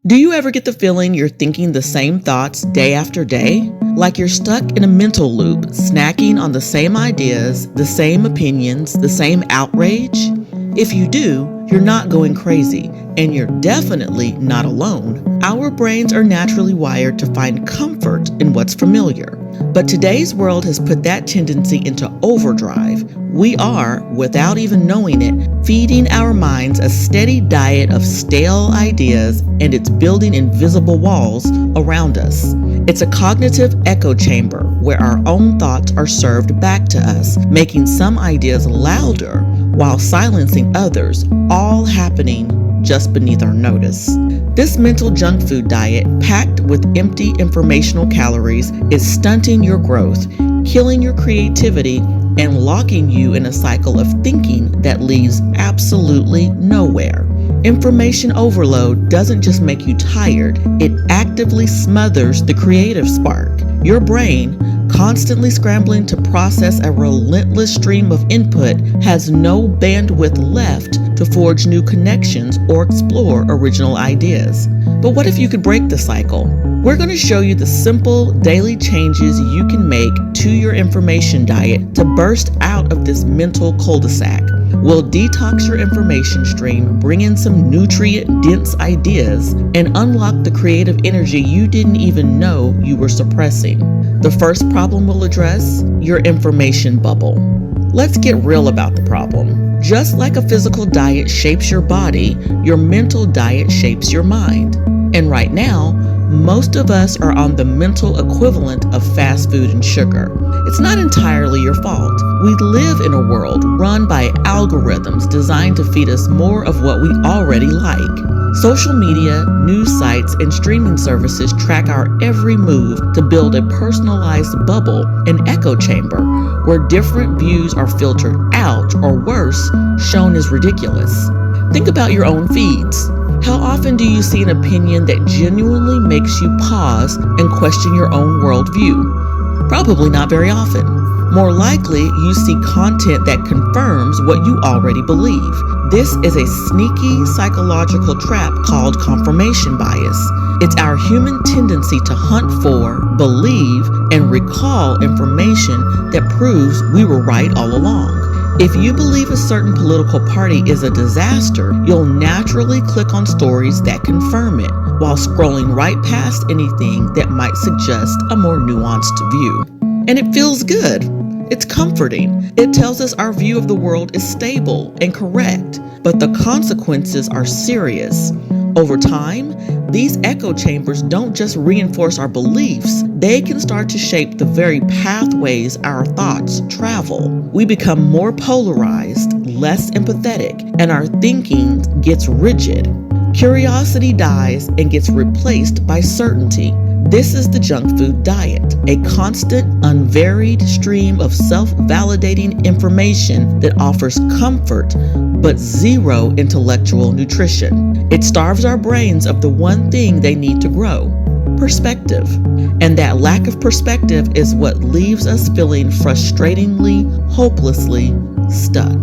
Do you ever get the feeling you're thinking the same thoughts day after day? Like you're stuck in a mental loop, snacking on the same ideas, the same opinions, the same outrage? If you do, you're not going crazy, and you're definitely not alone. Our brains are naturally wired to find comfort in what's familiar. But today's world has put that tendency into overdrive. We are, without even knowing it, feeding our minds a steady diet of stale ideas, and it's building invisible walls around us. It's a cognitive echo chamber where our own thoughts are served back to us, making some ideas louder while silencing others, all happening just beneath our notice. This mental junk food diet, packed with empty informational calories, is stunting your growth, killing your creativity, and locking you in a cycle of thinking that leads absolutely nowhere. Information overload doesn't just make you tired, it actively smothers the creative spark. Your brain, constantly scrambling to process a relentless stream of input, has no bandwidth left to forge new connections or explore original ideas. But what if you could break the cycle? We're going to show you the simple daily changes you can make to your information diet to burst out of this mental cul-de-sac. We'll detox your information stream, bring in some nutrient-dense ideas, and unlock the creative energy you didn't even know you were suppressing. The first problem we'll address: your information bubble. Let's get real about the problem. Just like a physical diet shapes your body, your mental diet shapes your mind. And right now, most of us are on the mental equivalent of fast food and sugar. It's not entirely your fault. We live in a world run by algorithms designed to feed us more of what we already like. Social media, news sites, and streaming services track our every move to build a personalized bubble, an echo chamber, where different views are filtered out, or worse, shown as ridiculous. Think about your own feeds. How often do you see an opinion that genuinely makes you pause and question your own worldview? Probably not very often. More likely, you see content that confirms what you already believe. This is a sneaky psychological trap called confirmation bias. It's our human tendency to hunt for, believe, and recall information that proves we were right all along. If you believe a certain political party is a disaster, you'll naturally click on stories that confirm it, while scrolling right past anything that might suggest a more nuanced view. And it feels good. It's comforting. It tells us our view of the world is stable and correct, but the consequences are serious. Over time, these echo chambers don't just reinforce our beliefs, they can start to shape the very pathways our thoughts travel. We become more polarized, less empathetic, and our thinking gets rigid. Curiosity dies and gets replaced by certainty. This is the junk food diet, a constant, unvaried stream of self-validating information that offers comfort but zero intellectual nutrition. It starves our brains of the one thing they need to grow: perspective. And that lack of perspective is what leaves us feeling frustratingly, hopelessly stuck.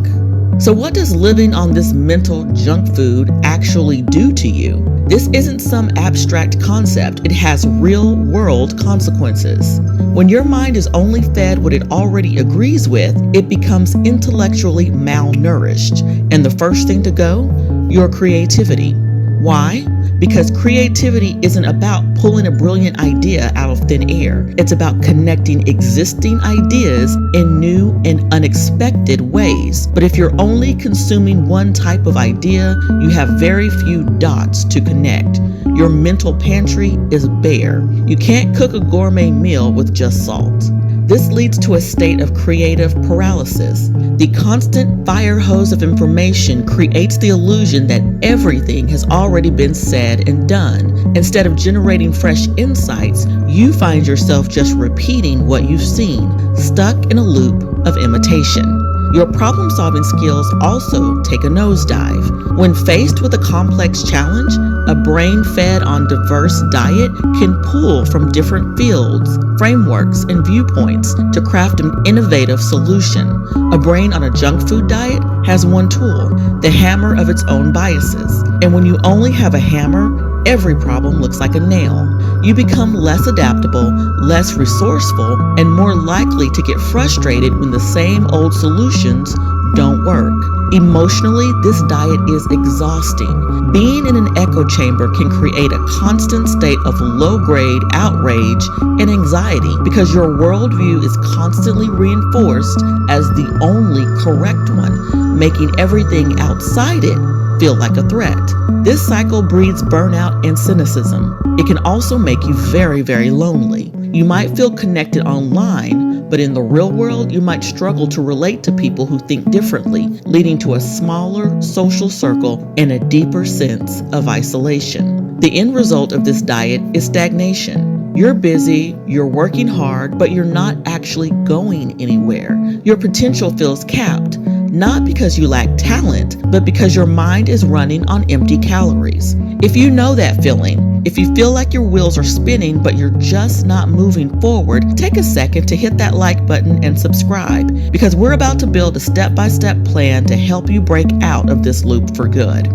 So what does living on this mental junk food actually do to you? This isn't some abstract concept. It has real-world consequences. When your mind is only fed what it already agrees with, it becomes intellectually malnourished. And the first thing to go? Your creativity. Why? Because creativity isn't about pulling a brilliant idea out of thin air. It's about connecting existing ideas in new and unexpected ways. But if you're only consuming one type of idea, you have very few dots to connect. Your mental pantry is bare. You can't cook a gourmet meal with just salt. This leads to a state of creative paralysis. The constant fire hose of information creates the illusion that everything has already been said and done. Instead of generating fresh insights, you find yourself just repeating what you've seen, stuck in a loop of imitation. Your problem-solving skills also take a nosedive. When faced with a complex challenge, a brain fed on diverse diet can pull from different fields, frameworks, and viewpoints to craft an innovative solution. A brain on a junk food diet has one tool: the hammer of its own biases. And when you only have a hammer, every problem looks like a nail. You become less adaptable, less resourceful, and more likely to get frustrated when the same old solutions don't work. Emotionally, this diet is exhausting. Being in an echo chamber can create a constant state of low-grade outrage and anxiety because your worldview is constantly reinforced as the only correct one, making everything outside it feel like a threat. This cycle breeds burnout and cynicism. It can also make you very, very lonely. You might feel connected online, but in the real world, you might struggle to relate to people who think differently, leading to a smaller social circle and a deeper sense of isolation. The end result of this diet is stagnation. You're busy, you're working hard, but you're not actually going anywhere. Your potential feels capped, not because you lack talent, but because your mind is running on empty calories. If you know that feeling, if you feel like your wheels are spinning but you're just not moving forward, take a second to hit that like button and subscribe, because we're about to build a step-by-step plan to help you break out of this loop for good.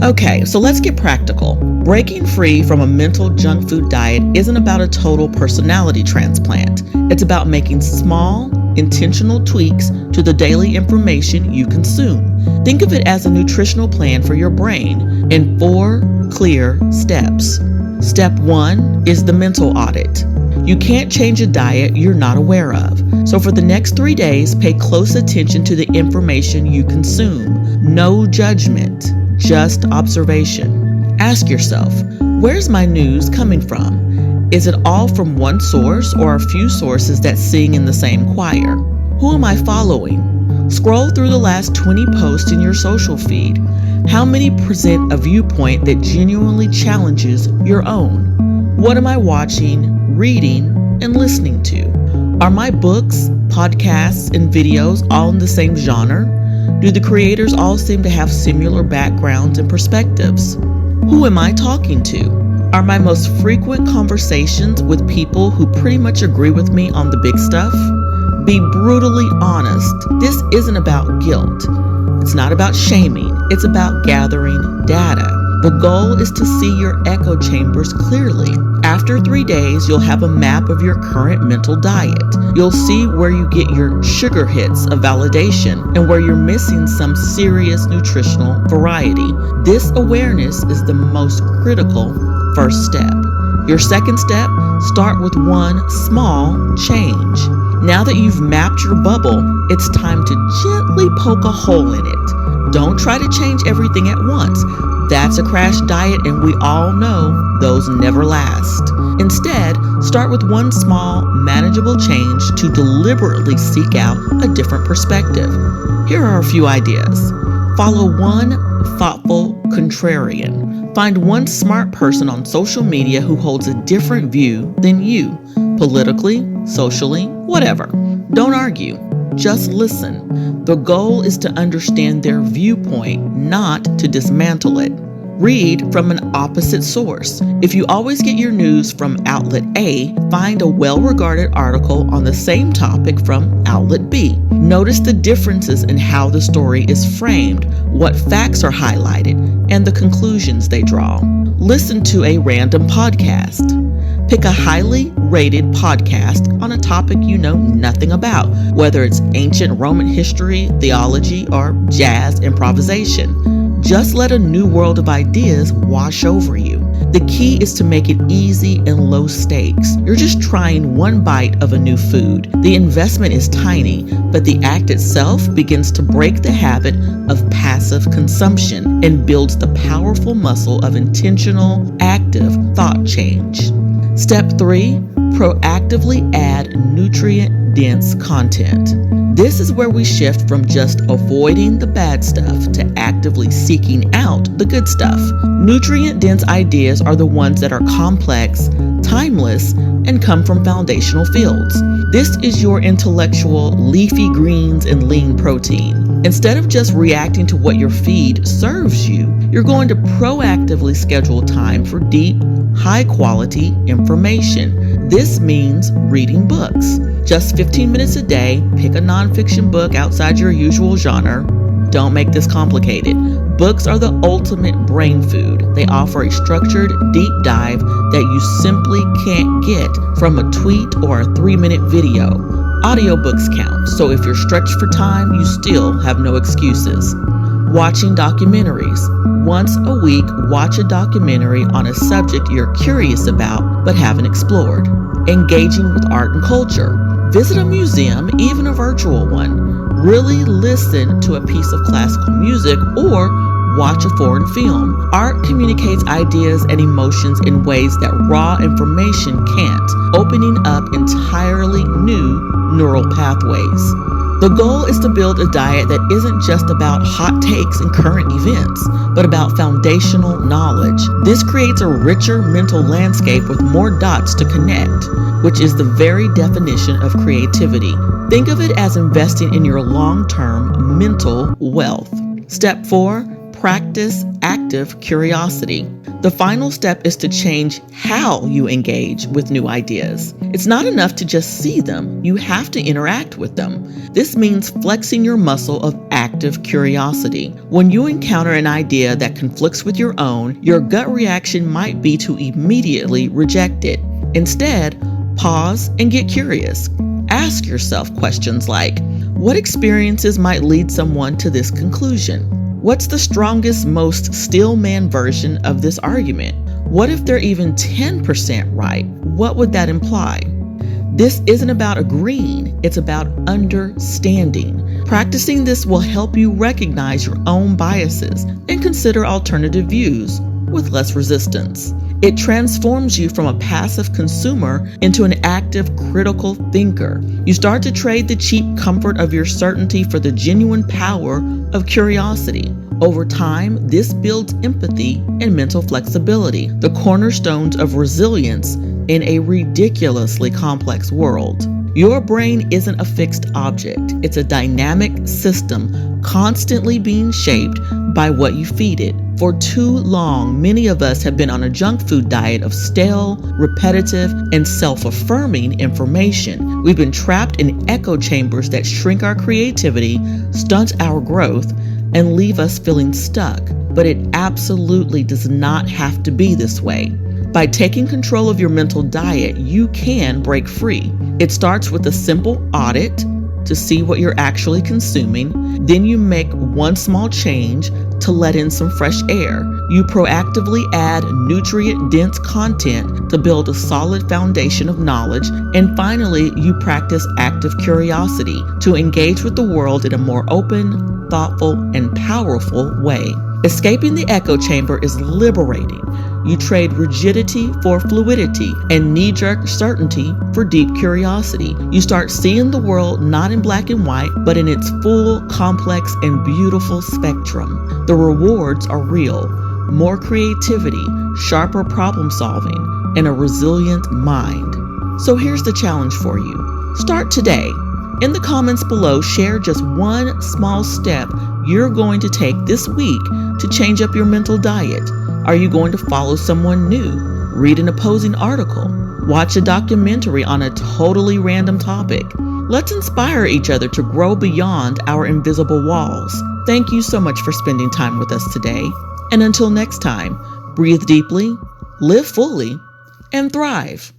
Okay, so let's get practical. Breaking free from a mental junk food diet isn't about a total personality transplant. It's about making small, intentional tweaks to the daily information you consume. Think of it as a nutritional plan for your brain in 4 clear steps. Step 1 is the mental audit. You can't change a diet you're not aware of. So for the next 3 days, pay close attention to the information you consume. No judgment, just observation. Ask yourself, where's my news coming from? Is it all from one source or a few sources that sing in the same choir? Who am I following? Scroll through the last 20 posts in your social feed. How many present a viewpoint that genuinely challenges your own? What am I watching, reading, and listening to? Are my books, podcasts, and videos all in the same genre? Do the creators all seem to have similar backgrounds and perspectives? Who am I talking to? Are my most frequent conversations with people who pretty much agree with me on the big stuff? Be brutally honest. This isn't about guilt. It's not about shaming. It's about gathering data. The goal is to see your echo chambers clearly. After 3 days, you'll have a map of your current mental diet. You'll see where you get your sugar hits of validation and where you're missing some serious nutritional variety. This awareness is the most critical first step. Your second step, start with one small change. Now that you've mapped your bubble, it's time to gently poke a hole in it. Don't try to change everything at once. That's a crash diet, and we all know those never last. Instead, start with one small, manageable change to deliberately seek out a different perspective. Here are a few ideas. Follow one thoughtful contrarian. Find one smart person on social media who holds a different view than you, politically, socially, whatever. Don't argue. Just listen. The goal is to understand their viewpoint, not to dismantle it. Read from an opposite source. If you always get your news from outlet A, find a well-regarded article on the same topic from outlet B. Notice the differences in how the story is framed, what facts are highlighted, and the conclusions they draw. Listen to a random podcast. Pick a highly rated podcast on a topic you know nothing about, whether it's ancient Roman history, theology, or jazz improvisation. Just let a new world of ideas wash over you. The key is to make it easy and low stakes. You're just trying one bite of a new food. The investment is tiny, but the act itself begins to break the habit of passive consumption and builds the powerful muscle of intentional, active thought change. Step 3, proactively add nutrient-dense content. This is where we shift from just avoiding the bad stuff to actively seeking out the good stuff. Nutrient-dense ideas are the ones that are complex, timeless, and come from foundational fields. This is your intellectual leafy greens and lean protein. Instead of just reacting to what your feed serves you, you're going to proactively schedule time for deep, high-quality information. This means reading books. Just 15 minutes a day, pick a nonfiction book outside your usual genre. Don't make this complicated. Books are the ultimate brain food. They offer a structured, deep dive that you simply can't get from a tweet or a 3-minute video. Audiobooks count, so if you're stretched for time, you still have no excuses. Watching documentaries. Once a week, watch a documentary on a subject you're curious about but haven't explored. Engaging with art and culture. Visit a museum, even a virtual one. Really listen to a piece of classical music or watch a foreign film. Art communicates ideas and emotions in ways that raw information can't, opening up entirely new neural pathways. The goal is to build a diet that isn't just about hot takes and current events, but about foundational knowledge. This creates a richer mental landscape with more dots to connect, which is the very definition of creativity. Think of it as investing in your long-term mental wealth. Step 4, practice active curiosity. The final step is to change how you engage with new ideas. It's not enough to just see them, you have to interact with them. This means flexing your muscle of active curiosity. When you encounter an idea that conflicts with your own, your gut reaction might be to immediately reject it. Instead, pause and get curious. Ask yourself questions like, what experiences might lead someone to this conclusion? What's the strongest, most stillman version of this argument? What if they're even 10% right? What would that imply? This isn't about agreeing, it's about understanding. Practicing this will help you recognize your own biases and consider alternative views with less resistance. It transforms you from a passive consumer into an active, critical thinker. You start to trade the cheap comfort of your certainty for the genuine power of curiosity. Over time, this builds empathy and mental flexibility, the cornerstones of resilience in a ridiculously complex world. Your brain isn't a fixed object. It's a dynamic system constantly being shaped by what you feed it. For too long, many of us have been on a junk food diet of stale, repetitive, and self-affirming information. We've been trapped in echo chambers that shrink our creativity, stunt our growth, and leave us feeling stuck. But it absolutely does not have to be this way. By taking control of your mental diet, you can break free. It starts with a simple audit to see what you're actually consuming. Then you make one small change to let in some fresh air. You proactively add nutrient-dense content to build a solid foundation of knowledge. And finally, you practice active curiosity to engage with the world in a more open, thoughtful, and powerful way. Escaping the echo chamber is liberating. You trade rigidity for fluidity and knee-jerk certainty for deep curiosity. You start seeing the world not in black and white, but in its full, complex, and beautiful spectrum. The rewards are real. More creativity, sharper problem solving, and a resilient mind. So here's the challenge for you. Start today. In the comments below, share just one small step you're going to take this week to change up your mental diet. Are you going to follow someone new, read an opposing article, watch a documentary on a totally random topic? Let's inspire each other to grow beyond our invisible walls. Thank you so much for spending time with us today. And until next time, breathe deeply, live fully, and thrive.